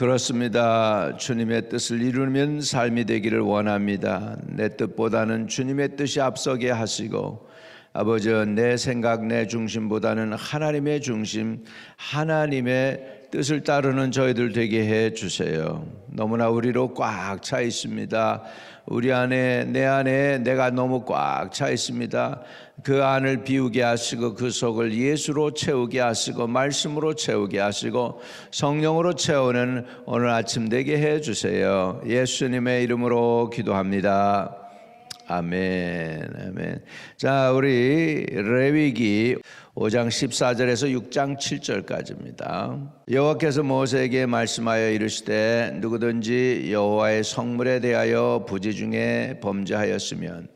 그렇습니다. 주님의 뜻을 이루면 삶이 되기를 원합니다. 내 뜻보다는 주님의 뜻이 앞서게 하시고 아버지, 내 생각, 내 중심보다는 하나님의 중심, 하나님의 뜻을 따르는 저희들 되게 해 주세요. 너무나 우리로 꽉 차 있습니다. 우리 안에, 내 안에 내가 너무 꽉 차 있습니다. 그 안을 비우게 하시고 그 속을 예수로 채우게 하시고 말씀으로 채우게 하시고 성령으로 채우는 오늘 아침 되게 해 주세요. 예수님의 이름으로 기도합니다. 아멘, 아멘. 자, 우리 레위기 5장 14절에서 6장 7절까지입니다. 여호와께서 모세에게 말씀하여 이르시되 누구든지 여호와의 성물에 대하여 부지 중에 범죄하였으면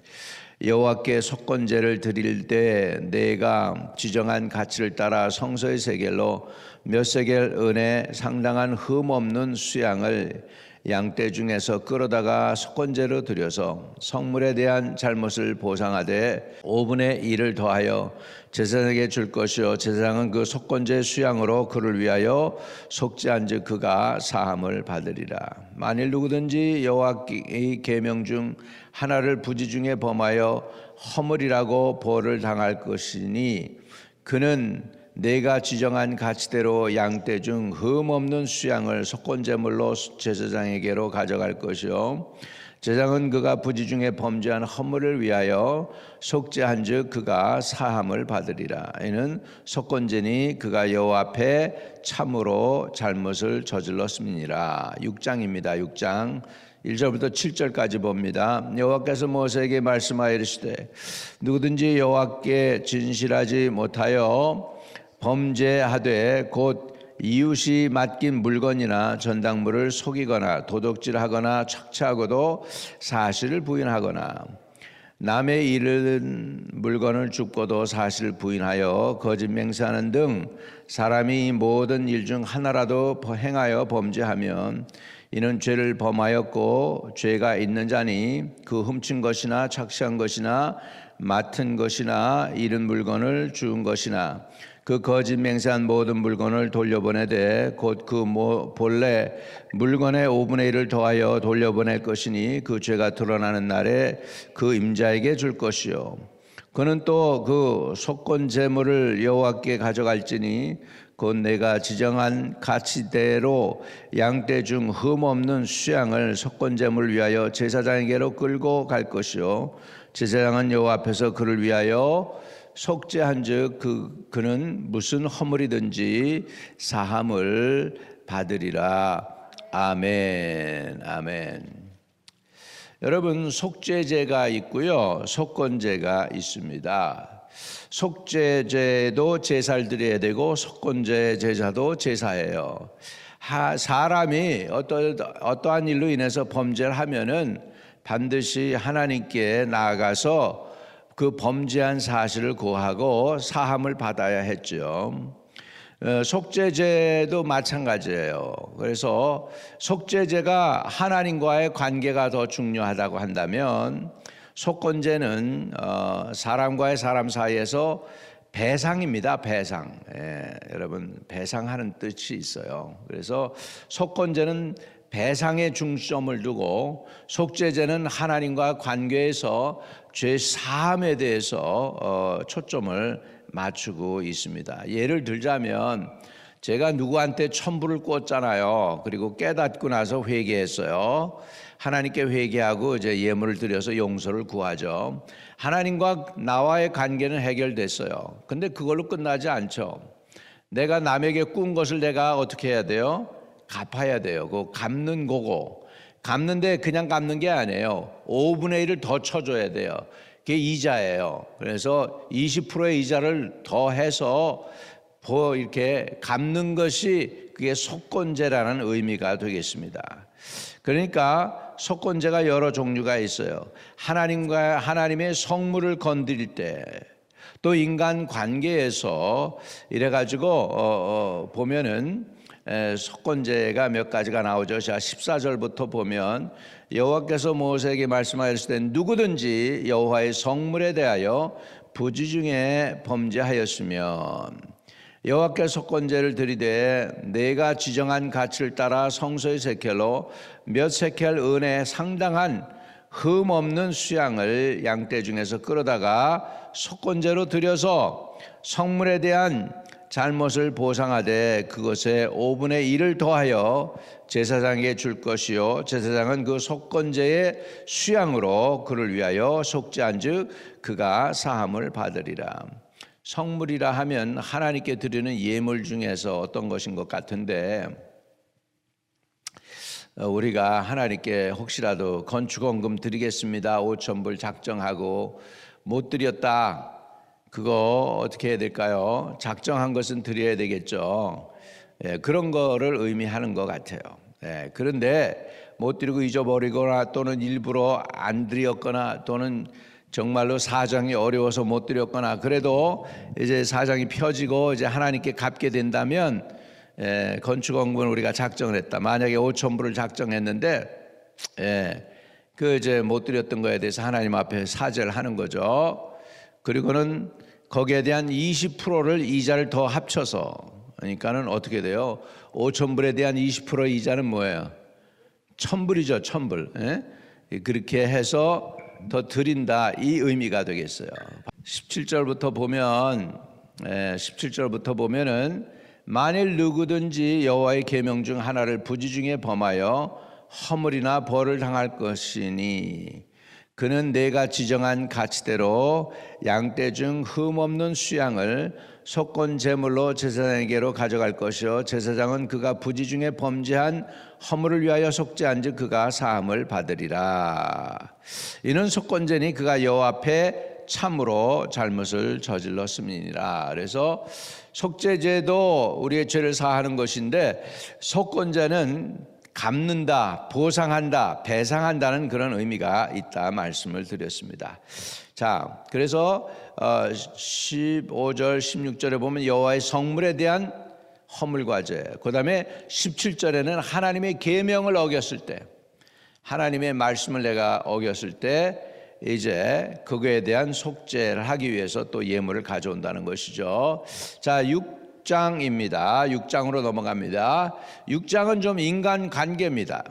여호와께 속건제를 드릴 때 내가 지정한 가치를 따라 성소의 세겔로 몇 세겔 은에 상당한 흠 없는 수양을 양떼 중에서 끌어다가 속건제로 드려서 성물에 대한 잘못을 보상하되 5분의 1을 더하여 제사장에게 줄 것이요 제사장은 그 속건제 수양으로 그를 위하여 속죄한즉 그가 사함을 받으리라. 만일 누구든지 여호와의 계명 중 하나를 부지 중에 범하여 허물이라고 벌을 당할 것이니 그는 내가 지정한 가치대로 양떼 중 흠 없는 수양을 속건제물로 제사장에게로 가져갈 것이요 제사장은 그가 부지 중에 범죄한 허물을 위하여 속죄한즉 그가 사함을 받으리라. 이는 속건제니 그가 여호와 앞에 참으로 잘못을 저질렀음이니라. 6장입니다. 6장 1절부터 7절까지 봅니다. 여호와께서 모세에게 말씀하여 이르시되 누구든지 여호와께 진실하지 못하여 범죄하되 곧 이웃이 맡긴 물건이나 전당물을 속이거나 도둑질하거나 착취하고도 사실을 부인하거나 남의 잃은 물건을 줍고도 사실을 부인하여 거짓 맹세하는 등 사람이 모든 일 중 하나라도 행하여 범죄하면 이는 죄를 범하였고 죄가 있는 자니 그 훔친 것이나 착취한 것이나 맡은 것이나 잃은 물건을 주운 것이나 그 거짓 맹세한 모든 물건을 돌려보내되 곧 그 본래 물건의 5분의 1을 더하여 돌려보낼 것이니 그 죄가 드러나는 날에 그 임자에게 줄 것이요 그는 또 그 속건 제물을 여호와께 가져갈지니 곧 내가 지정한 가치대로 양떼 중 흠 없는 수양을 속건 제물을 위하여 제사장에게로 끌고 갈 것이요 제사장은 여호와 앞에서 그를 위하여 속죄한즉 그는 무슨 허물이든지 사함을 받으리라. 아멘, 아멘. 여러분, 속죄제가 있고요, 속건제가 있습니다. 속죄제도 제사를 드려야 되고 속건제 제사도 제사예요. 사람이 어떠한 일로 인해서 범죄를 하면은 반드시 하나님께 나아가서 그 범죄한 사실을 고하고 사함을 받아야 했죠. 속죄제도 마찬가지예요. 그래서 속죄제가 하나님과의 관계가 더 중요하다고 한다면 속건제는 사람과의 사람 사이에서 배상입니다. 배상. 여러분, 배상하는 뜻이 있어요. 그래서 속건제는 배상에 중점을 두고 속죄제는 하나님과 관계에서 죄 사함에 대해서 초점을 맞추고 있습니다. 예를 들자면 제가 누구한테 천불을 꽂잖아요. 그리고 깨닫고 나서 회개했어요. 하나님께 회개하고 이제 예물을 드려서 용서를 구하죠. 하나님과 나와의 관계는 해결됐어요. 근데 그걸로 끝나지 않죠. 내가 남에게 꾼 것을 내가 어떻게 해야 돼요? 갚아야 돼요. 그거 갚는 거고, 갚는데 그냥 갚는 게 아니에요. 5분의 1을 더 쳐줘야 돼요. 그게 이자예요. 그래서 20%의 이자를 더 해서 이렇게 갚는 것이 그게 속건제라는 의미가 되겠습니다. 그러니까 속건제가 여러 종류가 있어요. 하나님과 하나님의 성물을 건드릴 때, 또 인간 관계에서 이래가지고 보면은 속건제가 몇 가지가 나오죠. 자, 14절부터 보면 여호와께서 모세에게 말씀하셨을 때 누구든지 여호와의 성물에 대하여 부지 중에 범죄하였으면 여호와께 속건제를 드리되 내가 지정한 가치를 따라 성소의 세켈로 몇 세켈 은에 상당한 흠 없는 수양을 양떼 중에서 끌어다가 속건제로 드려서 성물에 대한 잘못을 보상하되 그것에 5분의 1을 더하여 제사장에게 줄 것이요 제사장은 그 속건제의 수양으로 그를 위하여 속죄한즉 그가 사함을 받으리라. 성물이라 하면 하나님께 드리는 예물 중에서 어떤 것인 것 같은데, 우리가 하나님께 혹시라도 건축원금 드리겠습니다 5,000불 작정하고 못 드렸다, 그거 어떻게 해야 될까요? 작정한 것은 드려야 되겠죠. 그런 거를 의미하는 것 같아요. 그런데 못 드리고 잊어버리거나 또는 일부러 안 드렸거나 또는 정말로 사정이 어려워서 못 드렸거나 그래도 이제 사정이 펴지고 이제 하나님께 갚게 된다면 건축원금을 우리가 작정을 했다. 만약에 5,000불을 작정했는데 그 이제 못 드렸던 거에 대해서 하나님 앞에 사죄를 하는 거죠. 그리고는 거기에 대한 20%를 이자를 더 합쳐서, 그러니까는 어떻게 돼요? 5,000불에 대한 20% 이자는 뭐예요? 1,000불이죠, 1,000불. 그렇게 해서 더 드린다, 이 의미가 되겠어요. 17절부터 보면은 만일 누구든지 여호와의 계명 중 하나를 부지 중에 범하여 허물이나 벌을 당할 것이니 그는 내가 지정한 가치대로 양떼 중 흠 없는 수양을 속건 제물로 제사장에게로 가져갈 것이요 제사장은 그가 부지 중에 범죄한 허물을 위하여 속죄한즉 그가 사함을 받으리라. 이는 속건제니 그가 여호와 앞에 참으로 잘못을 저질렀음이니라. 그래서 속죄제도 우리의 죄를 사하는 것인데 속건제는 갚는다, 보상한다, 배상한다는 그런 의미가 있다 말씀을 드렸습니다. 자, 그래서 15절, 16절에 보면 여호와의 성물에 대한 허물과 죄, 그 다음에 17절에는 하나님의 계명을 어겼을 때, 하나님의 말씀을 내가 어겼을 때 이제 그거에 대한 속죄를 하기 위해서 또 예물을 가져온다는 것이죠. 자, 6장입니다. 6장으로 넘어갑니다. 6장은 좀 인간 관계입니다.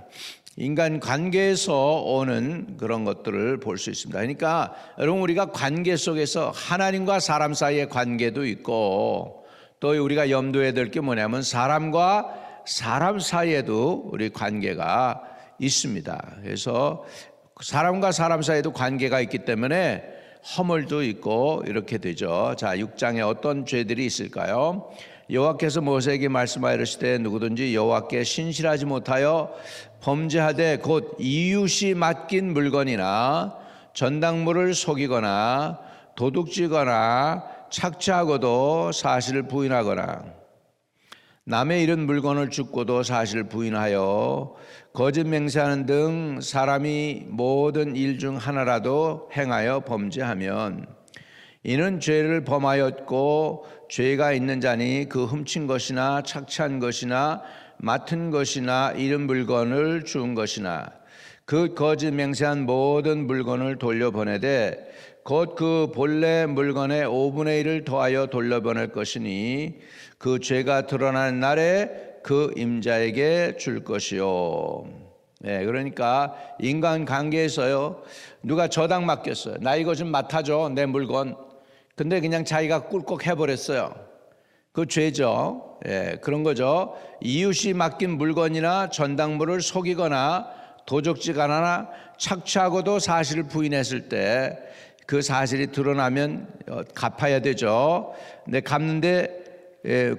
인간 관계에서 오는 그런 것들을 볼 수 있습니다. 그러니까 여러분, 우리가 관계 속에서 하나님과 사람 사이의 관계도 있고 또 우리가 염두에 될 게 뭐냐면 사람과 사람 사이에도 우리 관계가 있습니다. 그래서 사람과 사람 사이에도 관계가 있기 때문에 허물도 있고 이렇게 되죠. 자, 6장에 어떤 죄들이 있을까요? 여호와께서 모세에게 말씀하여 이르시되 누구든지 여호와께 신실하지 못하여 범죄하되 곧 이웃이 맡긴 물건이나 전당물을 속이거나 도둑질거나 착취하고도 사실을 부인하거나 남의 잃은 물건을 줍고도 사실을 부인하여 거짓 맹세하는 등 사람이 모든 일 중 하나라도 행하여 범죄하면 이는 죄를 범하였고 죄가 있는 자니 그 훔친 것이나 착취한 것이나 맡은 것이나 잃은 물건을 주운 것이나 그 거짓 맹세한 모든 물건을 돌려보내되 곧 그 본래 물건의 5분의 1을 더하여 돌려보낼 것이니 그 죄가 드러나는 날에 그 임자에게 줄 것이요. 그러니까 인간관계에서요, 누가 저당 맡겼어요. 나 이거 좀 맡아줘, 내 물건. 근데 그냥 자기가 꿀꺽 해버렸어요. 그 죄죠. 그런 거죠. 이웃이 맡긴 물건이나 전당물을 속이거나 도적질하거나 착취하고도 사실을 부인했을 때 그 사실이 드러나면 갚아야 되죠. 근데 갚는데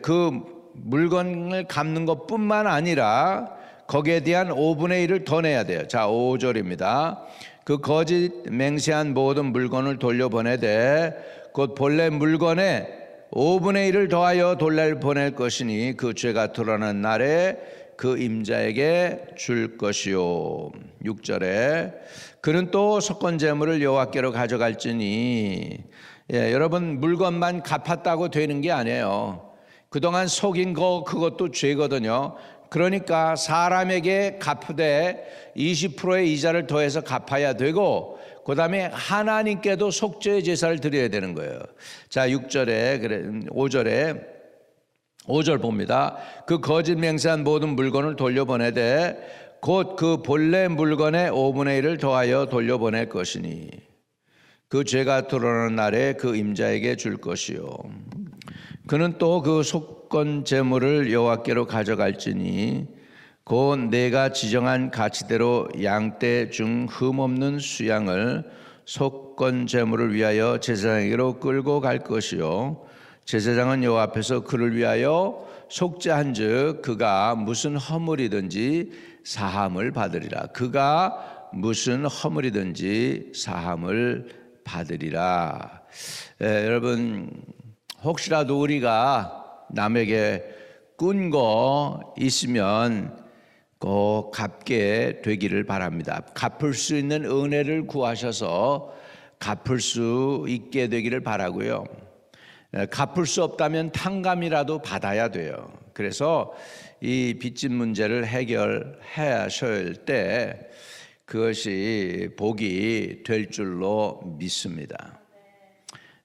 그 물건을 갚는 것뿐만 아니라 거기에 대한 5분의 1을 더 내야 돼요. 자, 5절입니다. 그 거짓 맹세한 모든 물건을 돌려보내되 곧 본래 물건에 5분의 1을 더하여 돌려보낼 것이니 그 죄가 드러난 날에 그 임자에게 줄 것이요. 6절에 그는 또 속건제물을 여호와께로 가져갈지니, 여러분, 물건만 갚았다고 되는 게 아니에요. 그동안 속인 거, 그것도 죄거든요. 그러니까 사람에게 갚으되 20%의 이자를 더해서 갚아야 되고 그 다음에 하나님께도 속죄의 제사를 드려야 되는 거예요. 자, 6절에 5절에 5절 봅니다. 그 거짓 맹세한 모든 물건을 돌려보내되 곧 그 본래 물건의 5분의 1을 더하여 돌려보낼 것이니 그 죄가 드러나는 날에 그 임자에게 줄 것이요 그는 또 그 속건 재물을 여호와께로 가져갈지니 곧 내가 지정한 가치대로 양떼 중 흠없는 수양을 속건 제물을 위하여 제사장에게로 끌고 갈 것이요 제사장은 여호와 앞에서 그를 위하여 속죄한즉 그가 무슨 허물이든지 사함을 받으리라. 그가 무슨 허물이든지 사함을 받으리라. 여러분 혹시라도 우리가 남에게 꾼 거 있으면 꼭 갚게 되기를 바랍니다. 갚을 수 있는 은혜를 구하셔서 갚을 수 있게 되기를 바라고요. 갚을 수 없다면 탕감이라도 받아야 돼요. 그래서 이 빚진 문제를 해결하셔야 때 그것이 복이 될 줄로 믿습니다.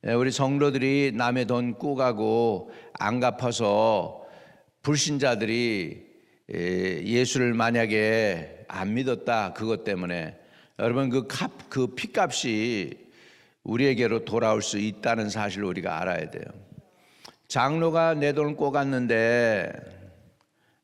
우리 성도들이 남의 돈 꾸가고 안 갚아서 불신자들이 예수를 만약에 안 믿었다 그것 때문에 여러분 그 핏값이 우리에게로 돌아올 수 있다는 사실을 우리가 알아야 돼요. 장로가 내 돈을 꼬갔는데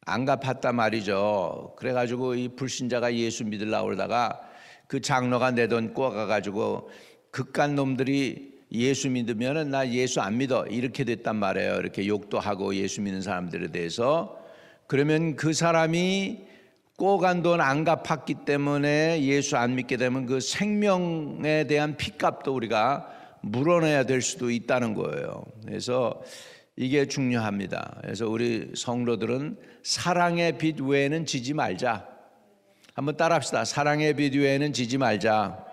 안 갚았단 말이죠. 그래가지고 이 불신자가 예수 믿으려고 그러다가 그 장로가 내 돈 꼬아가지고 극간 놈들이 예수 믿으면은 나 예수 안 믿어 이렇게 됐단 말이에요. 이렇게 욕도 하고 예수 믿는 사람들에 대해서. 그러면 그 사람이 꼬간 돈 안 갚았기 때문에 예수 안 믿게 되면 그 생명에 대한 핏값도 우리가 물어내야 될 수도 있다는 거예요. 그래서 이게 중요합니다. 그래서 우리 성도들은 사랑의 빚 외에는 지지 말자. 한번 따라합시다. 사랑의 빚 외에는 지지 말자.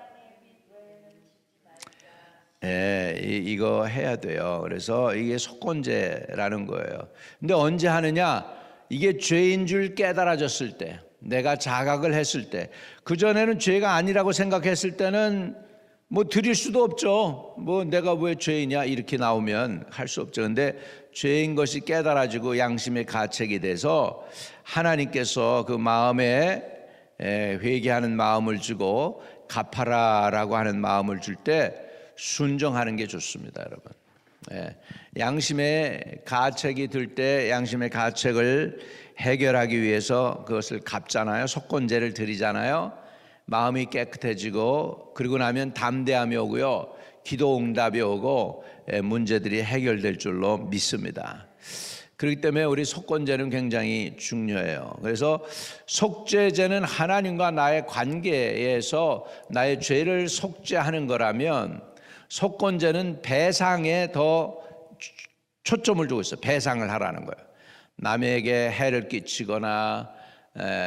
이거 해야 돼요. 그래서 이게 속건제라는 거예요. 근데 언제 하느냐? 이게 죄인 줄 깨달아졌을 때, 내가 자각을 했을 때, 그전에는 죄가 아니라고 생각했을 때는 뭐 드릴 수도 없죠. 뭐 내가 왜 죄이냐 이렇게 나오면 할 수 없죠. 근데 죄인 것이 깨달아지고 양심의 가책이 돼서 하나님께서 그 마음에 회개하는 마음을 주고 갚아라라고 하는 마음을 줄 때 순종하는 게 좋습니다, 여러분. 양심의 가책이 들 때 양심의 가책을 해결하기 위해서 그것을 갚잖아요. 속건제를 드리잖아요. 마음이 깨끗해지고 그리고 나면 담대함이 오고요. 기도 응답이 오고 문제들이 해결될 줄로 믿습니다. 그렇기 때문에 우리 속건제는 굉장히 중요해요. 그래서 속죄제는 하나님과 나의 관계에서 나의 죄를 속죄하는 거라면 속건제는 배상에 더 초점을 두고 있어요. 배상을 하라는 거예요. 남에게 해를 끼치거나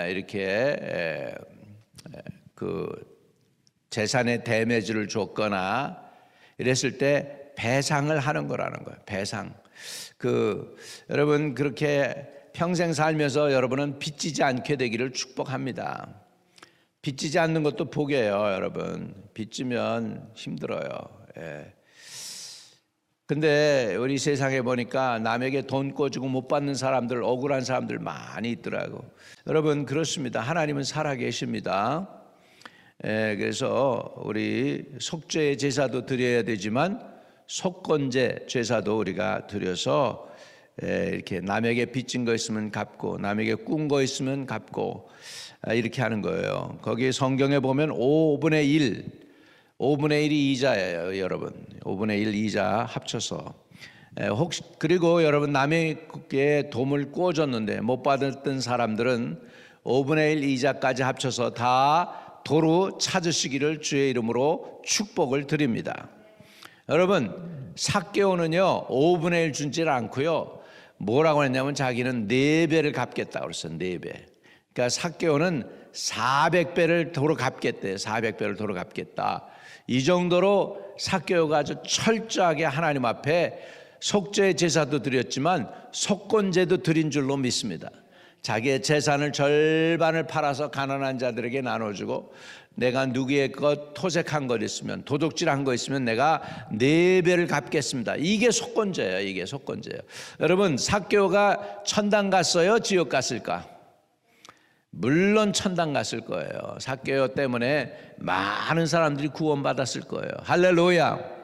이렇게 그 재산에 데미지를 줬거나 이랬을 때 배상을 하는 거라는 거예요. 배상. 여러분 그렇게 평생 살면서 여러분은 빚지지 않게 되기를 축복합니다. 빚지지 않는 것도 복이에요, 여러분. 빚지면 힘들어요. 근데 우리 세상에 보니까 남에게 돈 꿔주고 못 받는 사람들, 억울한 사람들 많이 있더라고. 여러분 그렇습니다. 하나님은 살아계십니다. 그래서 우리 속죄 제사도 드려야 되지만 속건제 제사도 우리가 드려서 이렇게 남에게 빚진 거 있으면 갚고 남에게 꾼 거 있으면 갚고 이렇게 하는 거예요. 거기 성경에 보면 5분의 1이 이자예요, 여러분. 5분의 1 이자 합쳐서. 혹시 그리고 여러분 남에게 돈을 꿔줬는데 못 받았던 사람들은 5분의 1 이자까지 합쳐서 다 도로 찾으시기를 주의 이름으로 축복을 드립니다. 여러분 삭개오는요 5분의 1 준지를 않고요 뭐라고 했냐면 자기는 4배를 갚겠다고 그랬어요. 4배. 그러니까 삭개오는 400배를 도로 갚겠대. 400배를 도로 갚겠다. 이 정도로 삭개오가 아주 철저하게 하나님 앞에 속죄 제사도 드렸지만 속건제도 드린 줄로 믿습니다. 자기의 재산을 절반을 팔아서 가난한 자들에게 나눠주고, 내가 누구의 것 토색한 것 있으면, 도둑질한 거 있으면 내가 4배를 갚겠습니다. 이게 속건제예요. 이게 속건제예요. 여러분, 삭개오가 천당 갔어요? 지옥 갔을까? 물론 천당 갔을 거예요. 삭개오 때문에 많은 사람들이 구원받았을 거예요. 할렐루야.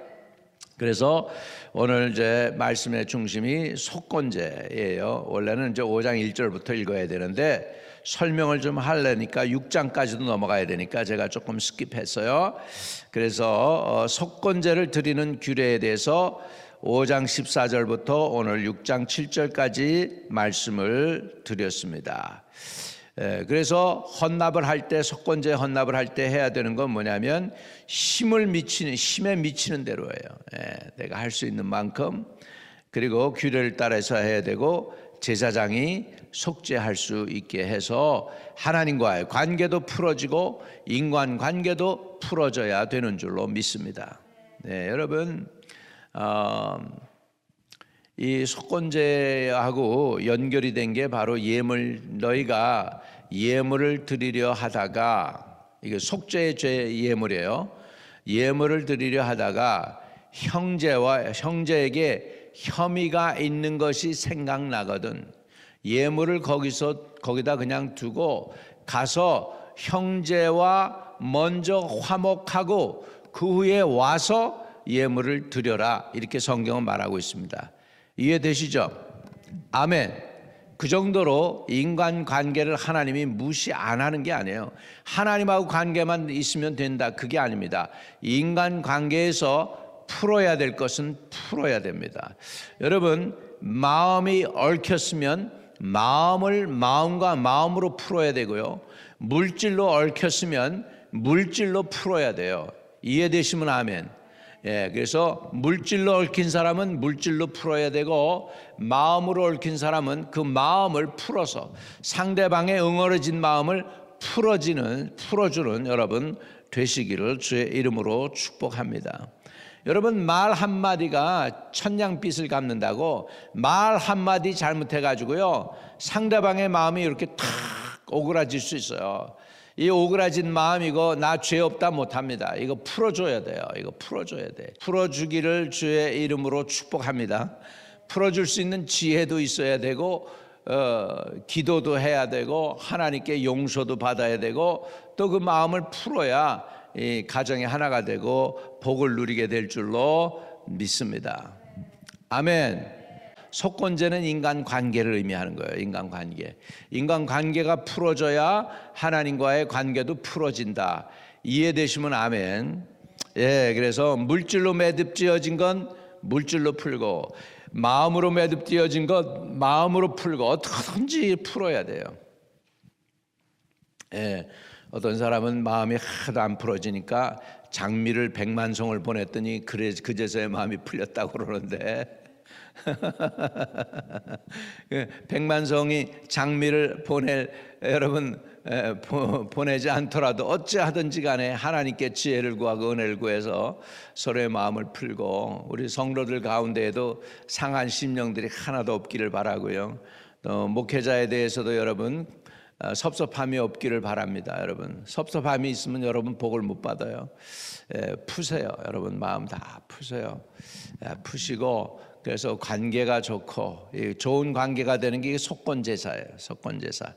그래서 오늘 이제 말씀의 중심이 속건제예요. 원래는 이제 5장 1절부터 읽어야 되는데 설명을 좀 하려니까 6장까지도 넘어가야 되니까 제가 조금 스킵했어요. 그래서 속건제를 드리는 규례에 대해서 5장 14절부터 오늘 6장 7절까지 말씀을 드렸습니다. 그래서 헌납을 할 때, 속건제 헌납을 할 때 해야 되는 건 뭐냐면 힘에 미치는 대로예요. 내가 할 수 있는 만큼, 그리고 규례를 따라서 해야 되고 제사장이 속죄할 수 있게 해서 하나님과의 관계도 풀어지고 인간관계도 풀어져야 되는 줄로 믿습니다. 여러분, 이 속건제하고 연결이 된 게 바로 예물, 너희가 예물을 드리려 하다가, 이게 속죄의 죄 예물이에요. 예물을 드리려 하다가 형제에게 혐의가 있는 것이 생각나거든. 예물을 거기다 그냥 두고 가서 형제와 먼저 화목하고 그 후에 와서 예물을 드려라, 이렇게 성경은 말하고 있습니다. 이해되시죠? 아멘. 그 정도로 인간관계를 하나님이 무시 안 하는 게 아니에요. 하나님하고 관계만 있으면 된다, 그게 아닙니다. 인간관계에서 풀어야 될 것은 풀어야 됩니다. 여러분, 마음이 얽혔으면 마음과 마음으로 풀어야 되고요, 물질로 얽혔으면 물질로 풀어야 돼요. 이해되시면 아멘. 그래서 물질로 얽힌 사람은 물질로 풀어야 되고, 마음으로 얽힌 사람은 그 마음을 풀어서 상대방의 응어러진 마음을 풀어주는 여러분 되시기를 주의 이름으로 축복합니다. 여러분, 말 한마디가 천냥빚을 갚는다고 말 한마디 잘못해가지고요 상대방의 마음이 이렇게 탁 오그라질 수 있어요. 이 오그라진 마음, 이거 나 죄 없다 못합니다. 이거 풀어줘야 돼요. 이거 풀어줘야 돼. 풀어주기를 주의 이름으로 축복합니다. 풀어줄 수 있는 지혜도 있어야 되고, 기도도 해야 되고, 하나님께 용서도 받아야 되고, 또 그 마음을 풀어야 이 가정이 하나가 되고 복을 누리게 될 줄로 믿습니다. 아멘. 속건제는 인간관계를 의미하는 거예요. 인간관계가 풀어져야 하나님과의 관계도 풀어진다. 이해되시면 아멘. 그래서 물질로 매듭지어진 건 물질로 풀고, 마음으로 매듭지어진 것 마음으로 풀고, 어떻게든지 풀어야 돼요. 어떤 사람은 마음이 하도 안 풀어지니까 장미를 100만 송을 보냈더니 그제서야 마음이 풀렸다고 그러는데, 100만 송이 장미를 보내지 않더라도 어찌하든지 간에 하나님께 지혜를 구하고 은혜를 구해서 서로의 마음을 풀고, 우리 성도들 가운데에도 상한 심령들이 하나도 없기를 바라고요. 또 목회자에 대해서도 여러분 섭섭함이 없기를 바랍니다. 여러분, 섭섭함이 있으면 여러분 복을 못 받아요. 푸세요. 여러분 마음 다 푸세요. 푸시고, 그래서 관계가 좋고 좋은 관계가 되는 게 속건제사예요. 속건제사.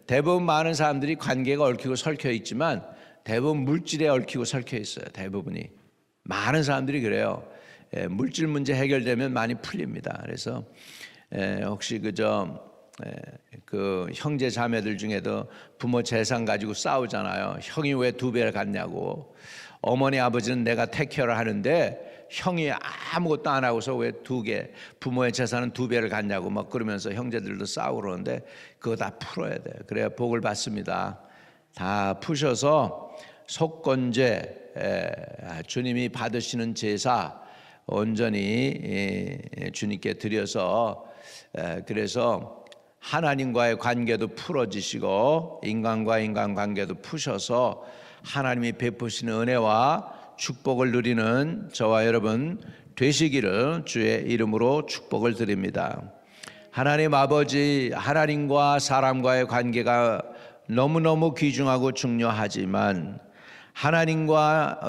대부분 많은 사람들이 관계가 얽히고 설켜 있지만 대부분 물질에 얽히고 설켜 있어요. 대부분이. 많은 사람들이 그래요. 물질 문제 해결되면 많이 풀립니다. 그래서 혹시 그 형제 자매들 중에도 부모 재산 가지고 싸우잖아요. 형이 왜 2배를 갖냐고. 어머니 아버지는 내가 테이크케어를 하는데 형이 아무것도 안 하고서 왜 2개, 부모의 재산은 2배를 갖냐고 막 그러면서 형제들도 싸우고 그러는데, 그거 다 풀어야 돼요. 그래야 복을 받습니다. 다 푸셔서 속건제, 주님이 받으시는 제사 온전히 주님께 드려서, 그래서 하나님과의 관계도 풀어지시고 인간과 인간 관계도 푸셔서 하나님이 베푸시는 은혜와 축복을 누리는 저와 여러분 되시기를 주의 이름으로 축복을 드립니다. 하나님 아버지, 하나님과 사람과의 관계가 너무너무 귀중하고 중요하지만 하나님과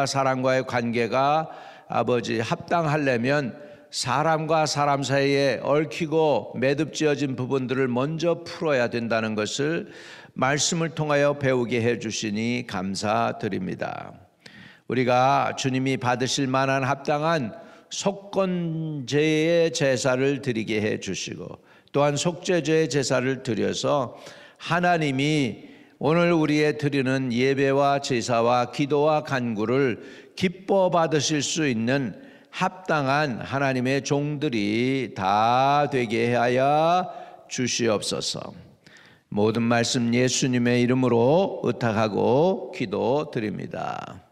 사람과의 관계가 아버지 합당하려면 사람과 사람 사이에 얽히고 매듭지어진 부분들을 먼저 풀어야 된다는 것을 말씀을 통하여 배우게 해주시니 감사드립니다. 우리가 주님이 받으실 만한 합당한 속건제의 제사를 드리게 해주시고 또한 속죄제의 제사를 드려서 하나님이 오늘 우리의 드리는 예배와 제사와 기도와 간구를 기뻐 받으실 수 있는 합당한 하나님의 종들이 다 되게 하여 주시옵소서. 모든 말씀 예수님의 이름으로 의탁하고 기도드립니다.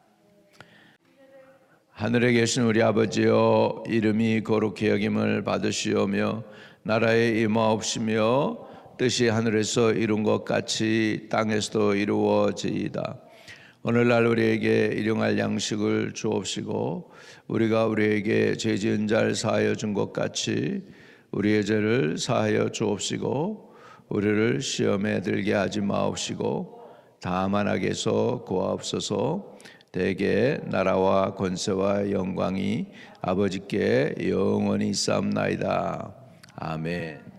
하늘에 계신 우리 아버지여, 이름이 거룩히 여김을 받으시오며 나라에 임하옵시며 뜻이 하늘에서 이룬 것 같이 땅에서도 이루어지이다. 오늘날 우리에게 일용할 양식을 주옵시고 우리가 우리에게 죄 지은 자를 사하여 준 것 같이 우리의 죄를 사하여 주옵시고 우리를 시험에 들게 하지 마옵시고 다만 악에서 구하옵소서. 대개 나라와 권세와 영광이 아버지께 영원히 있사옵나이다. 아멘.